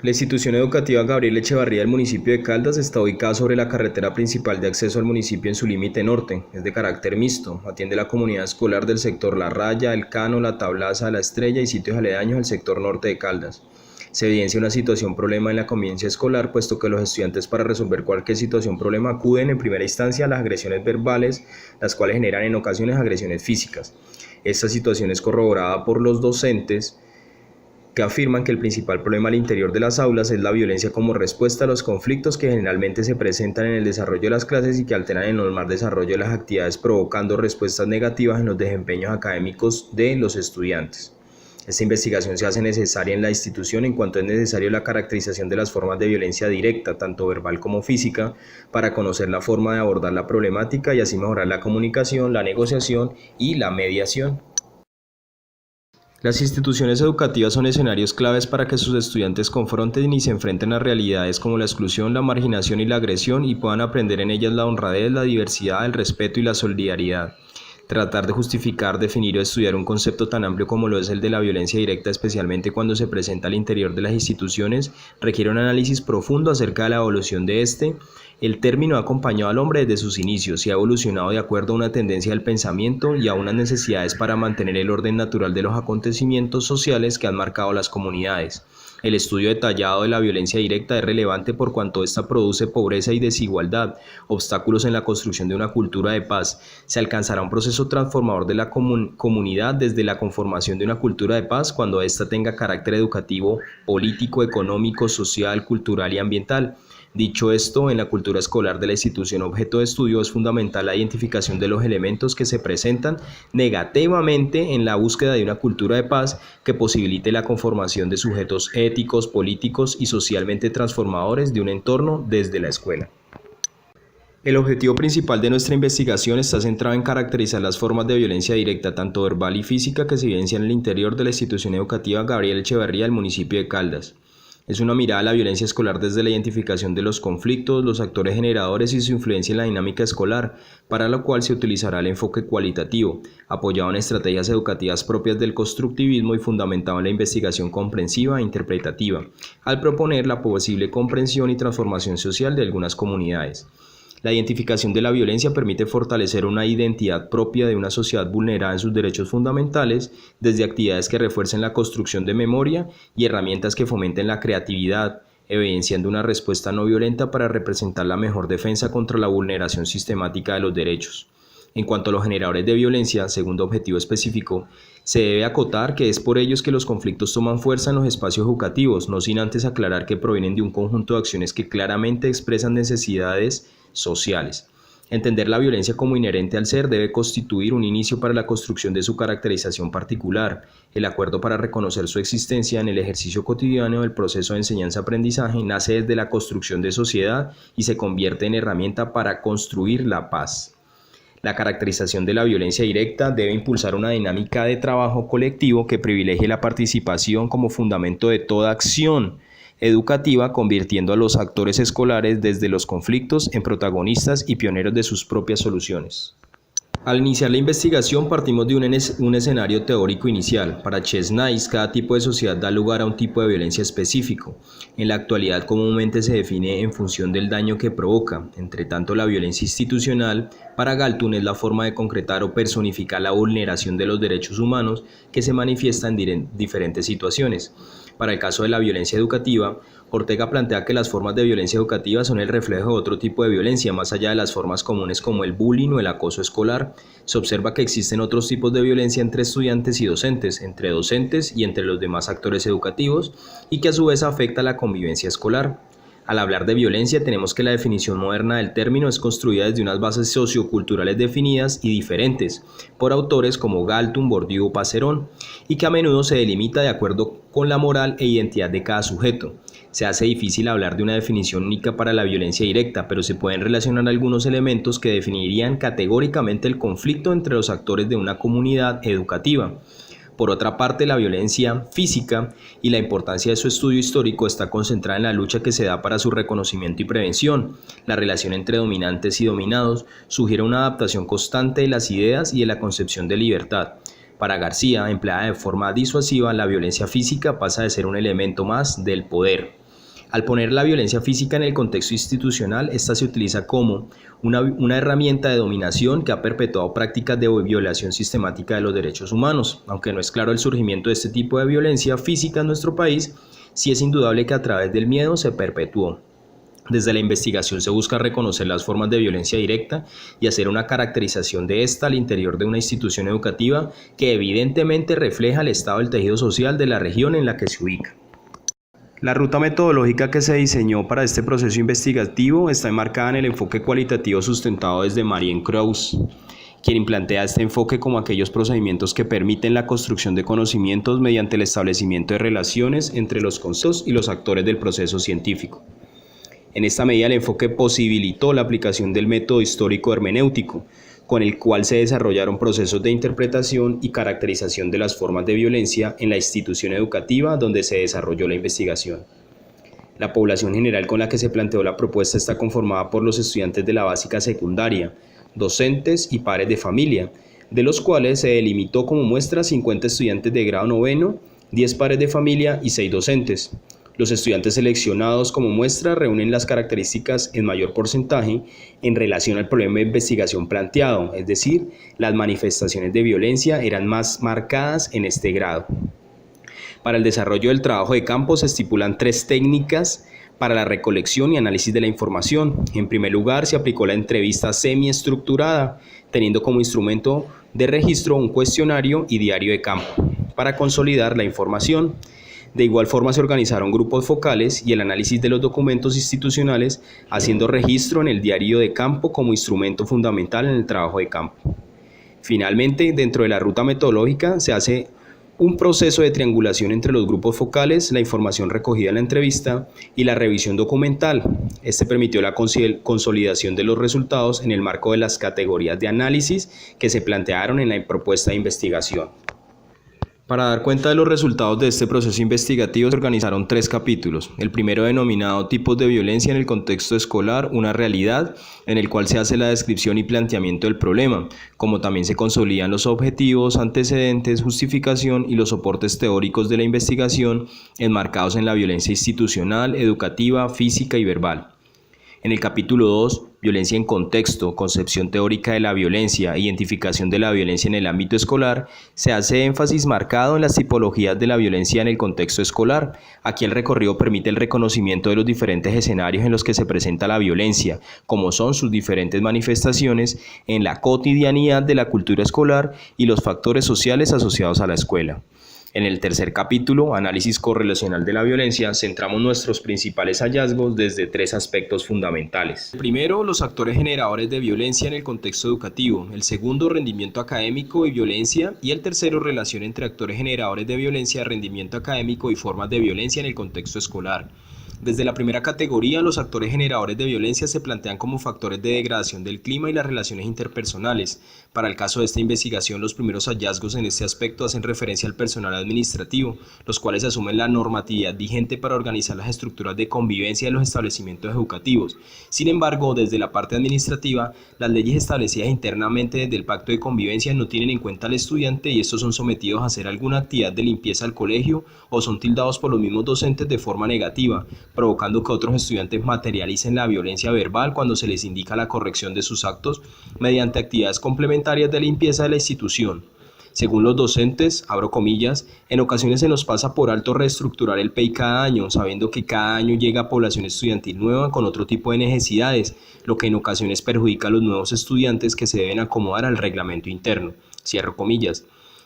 La institución educativa Gabriel Echevarría del municipio de Caldas está ubicada sobre la carretera principal de acceso al municipio en su límite norte. Es de carácter mixto. Atiende la comunidad escolar del sector La Raya, El Cano, La Tablaza, La Estrella y sitios aledaños al sector norte de Caldas. Se evidencia una situación problema en la convivencia escolar, puesto que los estudiantes para resolver cualquier situación problema acuden en primera instancia a las agresiones verbales, las cuales generan en ocasiones agresiones físicas. Esta situación es corroborada por los docentes que afirman que el principal problema al interior de las aulas es la violencia como respuesta a los conflictos que generalmente se presentan en el desarrollo de las clases y que alteran el normal desarrollo de las actividades, provocando respuestas negativas en los desempeños académicos de los estudiantes. Esta investigación se hace necesaria en la institución en cuanto es necesario la caracterización de las formas de violencia directa, tanto verbal como física, para conocer la forma de abordar la problemática y así mejorar la comunicación, la negociación y la mediación. Las instituciones educativas son escenarios claves para que sus estudiantes confronten y se enfrenten a realidades como la exclusión, la marginación y la agresión y puedan aprender en ellas la honradez, la diversidad, el respeto y la solidaridad. Tratar de justificar, definir o estudiar un concepto tan amplio como lo es el de la violencia directa, especialmente cuando se presenta al interior de las instituciones, requiere un análisis profundo acerca de la evolución de este. El término ha acompañado al hombre desde sus inicios y ha evolucionado de acuerdo a una tendencia del pensamiento y a unas necesidades para mantener el orden natural de los acontecimientos sociales que han marcado las comunidades. El estudio detallado de la violencia directa es relevante por cuanto ésta produce pobreza y desigualdad, obstáculos en la construcción de una cultura de paz. Se alcanzará un proceso transformador de la comunidad desde la conformación de una cultura de paz cuando ésta tenga carácter educativo, político, económico, social, cultural y ambiental. Dicho esto, en la cultura escolar de la institución objeto de estudio es fundamental la identificación de los elementos que se presentan negativamente en la búsqueda de una cultura de paz que posibilite la conformación de sujetos éticos, políticos y socialmente transformadores de un entorno desde la escuela. El objetivo principal de nuestra investigación está centrado en caracterizar las formas de violencia directa, tanto verbal y física, que se evidencian en el interior de la institución educativa Gabriel Echevarría del municipio de Caldas. Es una mirada a la violencia escolar desde la identificación de los conflictos, los actores generadores y su influencia en la dinámica escolar, para lo cual se utilizará el enfoque cualitativo, apoyado en estrategias educativas propias del constructivismo y fundamentado en la investigación comprensiva e interpretativa, al proponer la posible comprensión y transformación social de algunas comunidades. La identificación de la violencia permite fortalecer una identidad propia de una sociedad vulnerada en sus derechos fundamentales, desde actividades que refuercen la construcción de memoria y herramientas que fomenten la creatividad, evidenciando una respuesta no violenta para representar la mejor defensa contra la vulneración sistemática de los derechos. En cuanto a los generadores de violencia, segundo objetivo específico, se debe acotar que es por ellos que los conflictos toman fuerza en los espacios educativos, no sin antes aclarar que provienen de un conjunto de acciones que claramente expresan necesidades sociales. Entender la violencia como inherente al ser debe constituir un inicio para la construcción de su caracterización particular. El acuerdo para reconocer su existencia en el ejercicio cotidiano del proceso de enseñanza-aprendizaje nace desde la construcción de sociedad y se convierte en herramienta para construir la paz. La caracterización de la violencia directa debe impulsar una dinámica de trabajo colectivo que privilegie la participación como fundamento de toda acción educativa, convirtiendo a los actores escolares desde los conflictos en protagonistas y pioneros de sus propias soluciones. Al iniciar la investigación partimos de un escenario teórico inicial. Para Chesnais, cada tipo de sociedad da lugar a un tipo de violencia específico. En la actualidad comúnmente se define en función del daño que provoca. Entre tanto, la violencia institucional para Galton es la forma de concretar o personificar la vulneración de los derechos humanos que se manifiesta en diferentes situaciones. Para el caso de la violencia educativa, Ortega plantea que las formas de violencia educativa son el reflejo de otro tipo de violencia, más allá de las formas comunes como el bullying o el acoso escolar. Se observa que existen otros tipos de violencia entre estudiantes y docentes, entre docentes y entre los demás actores educativos, y que a su vez afecta a la convivencia escolar. Al hablar de violencia, tenemos que la definición moderna del término es construida desde unas bases socioculturales definidas y diferentes por autores como Galton, Bourdieu o Passerón, y que a menudo se delimita de acuerdo con la moral e identidad de cada sujeto. Se hace difícil hablar de una definición única para la violencia directa, pero se pueden relacionar algunos elementos que definirían categóricamente el conflicto entre los actores de una comunidad educativa. Por otra parte, la violencia física y la importancia de su estudio histórico está concentrada en la lucha que se da para su reconocimiento y prevención. La relación entre dominantes y dominados sugiere una adaptación constante de las ideas y de la concepción de libertad. Para García, empleada de forma disuasiva, la violencia física pasa de ser un elemento más del poder. Al poner la violencia física en el contexto institucional, esta se utiliza como una herramienta de dominación que ha perpetuado prácticas de violación sistemática de los derechos humanos. Aunque no es claro el surgimiento de este tipo de violencia física en nuestro país, sí es indudable que a través del miedo se perpetuó. Desde la investigación se busca reconocer las formas de violencia directa y hacer una caracterización de esta al interior de una institución educativa que evidentemente refleja el estado del tejido social de la región en la que se ubica. La ruta metodológica que se diseñó para este proceso investigativo está enmarcada en el enfoque cualitativo sustentado desde Marien Krauss, quien plantea este enfoque como aquellos procedimientos que permiten la construcción de conocimientos mediante el establecimiento de relaciones entre los conceptos y los actores del proceso científico. En esta medida, el enfoque posibilitó la aplicación del método histórico hermenéutico, con el cual se desarrollaron procesos de interpretación y caracterización de las formas de violencia en la institución educativa donde se desarrolló la investigación. La población general con la que se planteó la propuesta está conformada por los estudiantes de la básica secundaria, docentes y padres de familia, de los cuales se delimitó como muestra 50 estudiantes de grado noveno, 10 padres de familia y 6 docentes. Los estudiantes seleccionados como muestra reúnen las características en mayor porcentaje en relación al problema de investigación planteado, es decir, las manifestaciones de violencia eran más marcadas en este grado. Para el desarrollo del trabajo de campo se estipulan 3 técnicas para la recolección y análisis de la información. En primer lugar, se aplicó la entrevista semiestructurada, teniendo como instrumento de registro un cuestionario y diario de campo, para consolidar la información. De igual forma se organizaron grupos focales y el análisis de los documentos institucionales, haciendo registro en el diario de campo como instrumento fundamental en el trabajo de campo. Finalmente, dentro de la ruta metodológica se hace un proceso de triangulación entre los grupos focales, la información recogida en la entrevista y la revisión documental. Este permitió la consolidación de los resultados en el marco de las categorías de análisis que se plantearon en la propuesta de investigación. Para dar cuenta de los resultados de este proceso investigativo se organizaron 3 capítulos. El primero, denominado Tipos de violencia en el contexto escolar, una realidad, en el cual se hace la descripción y planteamiento del problema, como también se consolidan los objetivos, antecedentes, justificación y los soportes teóricos de la investigación enmarcados en la violencia institucional, educativa, física y verbal. En el capítulo 2, Violencia en contexto, concepción teórica de la violencia, identificación de la violencia en el ámbito escolar, se hace énfasis marcado en las tipologías de la violencia en el contexto escolar. Aquí el recorrido permite el reconocimiento de los diferentes escenarios en los que se presenta la violencia, como son sus diferentes manifestaciones en la cotidianidad de la cultura escolar y los factores sociales asociados a la escuela. En el tercer capítulo, Análisis correlacional de la violencia, centramos nuestros principales hallazgos desde 3 aspectos fundamentales. El primero, los actores generadores de violencia en el contexto educativo. El segundo, rendimiento académico y violencia. Y el tercero, relación entre actores generadores de violencia, rendimiento académico y formas de violencia en el contexto escolar. Desde la primera categoría, los actores generadores de violencia se plantean como factores de degradación del clima y las relaciones interpersonales. Para el caso de esta investigación, los primeros hallazgos en este aspecto hacen referencia al personal administrativo, los cuales asumen la normatividad vigente para organizar las estructuras de convivencia de los establecimientos educativos. Sin embargo, desde la parte administrativa, las leyes establecidas internamente desde el Pacto de Convivencia no tienen en cuenta al estudiante y estos son sometidos a hacer alguna actividad de limpieza al colegio o son tildados por los mismos docentes de forma negativa, provocando que otros estudiantes materialicen la violencia verbal cuando se les indica la corrección de sus actos mediante actividades complementarias de limpieza de la institución. Según los docentes, abro comillas, en ocasiones se nos pasa por alto reestructurar el PEI cada año, sabiendo que cada año llega población estudiantil nueva con otro tipo de necesidades, lo que en ocasiones perjudica a los nuevos estudiantes que se deben acomodar al reglamento interno. Cierro comillas.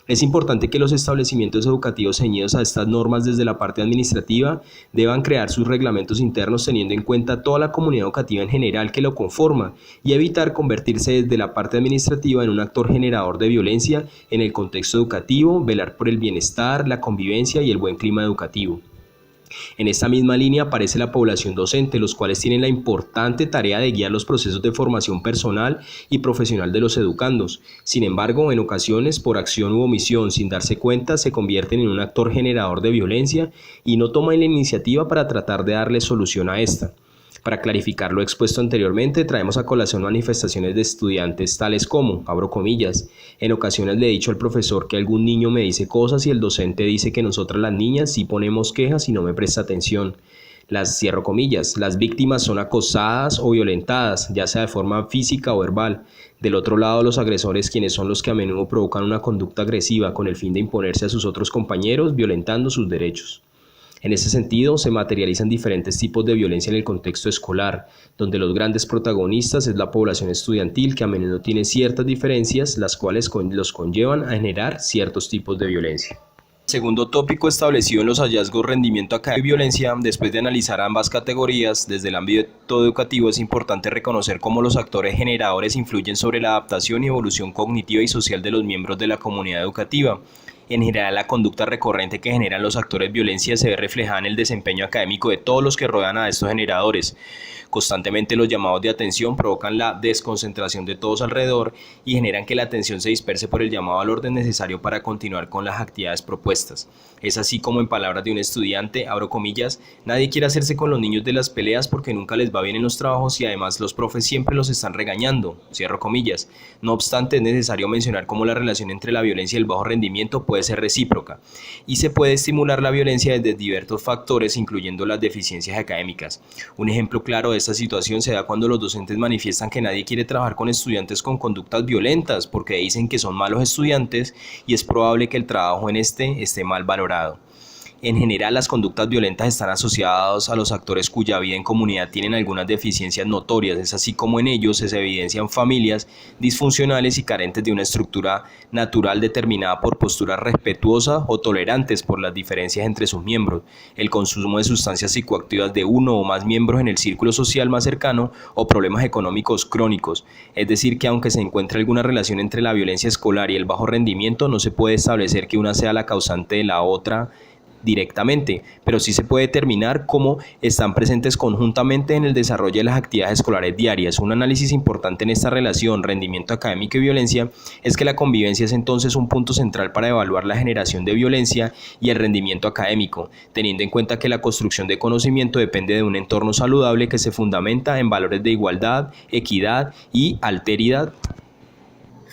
Es importante que los establecimientos educativos ceñidos a estas normas desde la parte administrativa deban crear sus reglamentos internos teniendo en cuenta toda la comunidad educativa en general que lo conforma y evitar convertirse desde la parte administrativa en un actor generador de violencia en el contexto educativo, velar por el bienestar, la convivencia y el buen clima educativo. En esta misma línea aparece la población docente, los cuales tienen la importante tarea de guiar los procesos de formación personal y profesional de los educandos. Sin embargo, en ocasiones, por acción u omisión, sin darse cuenta, se convierten en un actor generador de violencia y no toman la iniciativa para tratar de darle solución a esta. Para clarificar lo expuesto anteriormente, traemos a colación manifestaciones de estudiantes tales como, abro comillas, en ocasiones le he dicho al profesor que algún niño me dice cosas y el docente dice que nosotras las niñas sí ponemos quejas y no me presta atención. Cierro comillas, las víctimas son acosadas o violentadas, ya sea de forma física o verbal. Del otro lado, los agresores, quienes son los que a menudo provocan una conducta agresiva con el fin de imponerse a sus otros compañeros, violentando sus derechos. En ese sentido, se materializan diferentes tipos de violencia en el contexto escolar, donde los grandes protagonistas es la población estudiantil, que a menudo tiene ciertas diferencias, las cuales los conllevan a generar ciertos tipos de violencia. Segundo tópico establecido en los hallazgos rendimiento académico y violencia. Después de analizar ambas categorías, desde el ámbito educativo es importante reconocer cómo los actores generadores influyen sobre la adaptación y evolución cognitiva y social de los miembros de la comunidad educativa. En general, la conducta recurrente que generan los actores de violencia se ve reflejada en el desempeño académico de todos los que rodean a estos generadores. Constantemente los llamados de atención provocan la desconcentración de todos alrededor y generan que la atención se disperse por el llamado al orden necesario para continuar con las actividades propuestas. Es así como, en palabras de un estudiante, abro comillas, nadie quiere hacerse con los niños de las peleas porque nunca les va bien en los trabajos y además los profes siempre los están regañando, cierro comillas. No obstante, es necesario mencionar cómo la relación entre la violencia y el bajo rendimiento puede ser recíproca y se puede estimular la violencia desde diversos factores, incluyendo las deficiencias académicas. Un ejemplo claro de esta situación se da cuando los docentes manifiestan que nadie quiere trabajar con estudiantes con conductas violentas porque dicen que son malos estudiantes y es probable que el trabajo en esté mal valorado. En general, las conductas violentas están asociadas a los actores cuya vida en comunidad tienen algunas deficiencias notorias. Es así como en ellos se evidencian familias disfuncionales y carentes de una estructura natural determinada por posturas respetuosas o tolerantes por las diferencias entre sus miembros, el consumo de sustancias psicoactivas de uno o más miembros en el círculo social más cercano o problemas económicos crónicos. Es decir, que aunque se encuentre alguna relación entre la violencia escolar y el bajo rendimiento, no se puede establecer que una sea la causante de la otra directamente, pero sí se puede determinar cómo están presentes conjuntamente en el desarrollo de las actividades escolares diarias. Un análisis importante en esta relación rendimiento académico y violencia es que la convivencia es entonces un punto central para evaluar la generación de violencia y el rendimiento académico, teniendo en cuenta que la construcción de conocimiento depende de un entorno saludable que se fundamenta en valores de igualdad, equidad y alteridad.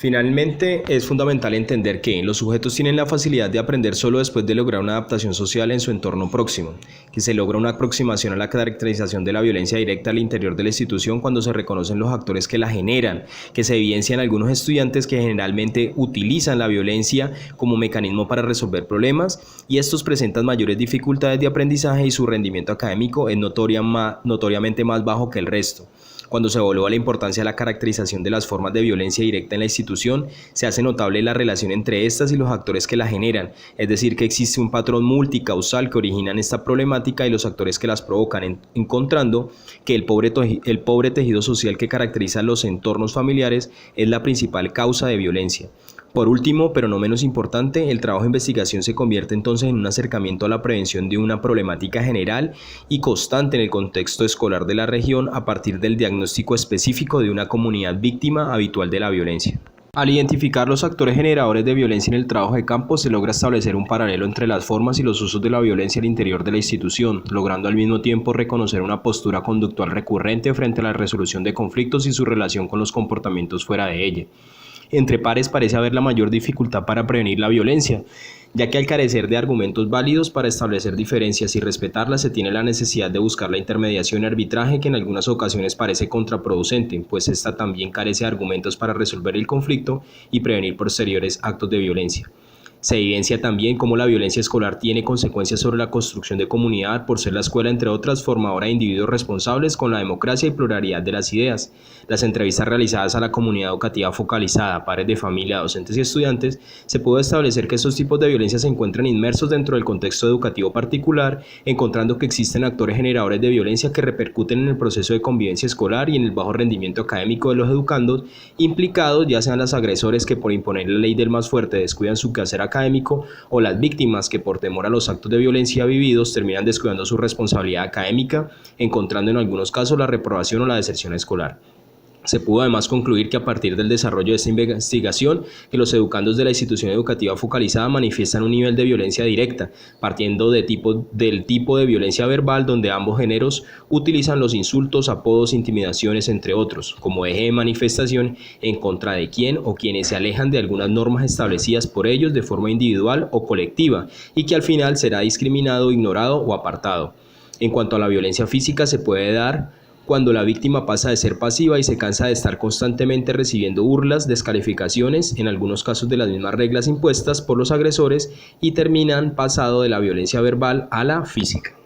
Finalmente, es fundamental entender que los sujetos tienen la facilidad de aprender solo después de lograr una adaptación social en su entorno próximo, que se logra una aproximación a la caracterización de la violencia directa al interior de la institución cuando se reconocen los actores que la generan, que se evidencian algunos estudiantes que generalmente utilizan la violencia como mecanismo para resolver problemas y estos presentan mayores dificultades de aprendizaje y su rendimiento académico es notoriamente más bajo que el resto. Cuando se evalúa la importancia de la caracterización de las formas de violencia directa en la institución, se hace notable la relación entre estas y los actores que la generan, es decir, que existe un patrón multicausal que originan esta problemática y los actores que las provocan, encontrando que el pobre tejido social que caracteriza los entornos familiares es la principal causa de violencia. Por último, pero no menos importante, el trabajo de investigación se convierte entonces en un acercamiento a la prevención de una problemática general y constante en el contexto escolar de la región a partir del diagnóstico específico de una comunidad víctima habitual de la violencia. Al identificar los actores generadores de violencia en el trabajo de campo, se logra establecer un paralelo entre las formas y los usos de la violencia al interior de la institución, logrando al mismo tiempo reconocer una postura conductual recurrente frente a la resolución de conflictos y su relación con los comportamientos fuera de ella. Entre pares parece haber la mayor dificultad para prevenir la violencia, ya que al carecer de argumentos válidos para establecer diferencias y respetarlas se tiene la necesidad de buscar la intermediación y arbitraje que en algunas ocasiones parece contraproducente, pues esta también carece de argumentos para resolver el conflicto y prevenir posteriores actos de violencia. Se evidencia también cómo la violencia escolar tiene consecuencias sobre la construcción de comunidad por ser la escuela, entre otras, formadora de individuos responsables con la democracia y pluralidad de las ideas. Las entrevistas realizadas a la comunidad educativa focalizada, padres de familia, docentes y estudiantes, se pudo establecer que estos tipos de violencia se encuentran inmersos dentro del contexto educativo particular, encontrando que existen actores generadores de violencia que repercuten en el proceso de convivencia escolar y en el bajo rendimiento académico de los educandos implicados, ya sean los agresores que por imponer la ley del más fuerte descuidan su quehacer académico o las víctimas que por temor a los actos de violencia vividos terminan descuidando su responsabilidad académica, encontrando en algunos casos la reprobación o la deserción escolar. Se pudo además concluir que a partir del desarrollo de esta investigación, que los educandos de la institución educativa focalizada manifiestan un nivel de violencia directa, partiendo del tipo de violencia verbal donde ambos géneros utilizan los insultos, apodos, intimidaciones, entre otros, como eje de manifestación en contra de quien o quienes se alejan de algunas normas establecidas por ellos de forma individual o colectiva, y que al final será discriminado, ignorado o apartado. En cuanto a la violencia física, se puede dar cuando la víctima pasa de ser pasiva y se cansa de estar constantemente recibiendo burlas, descalificaciones, en algunos casos de las mismas reglas impuestas por los agresores, y terminan pasado de la violencia verbal a la física.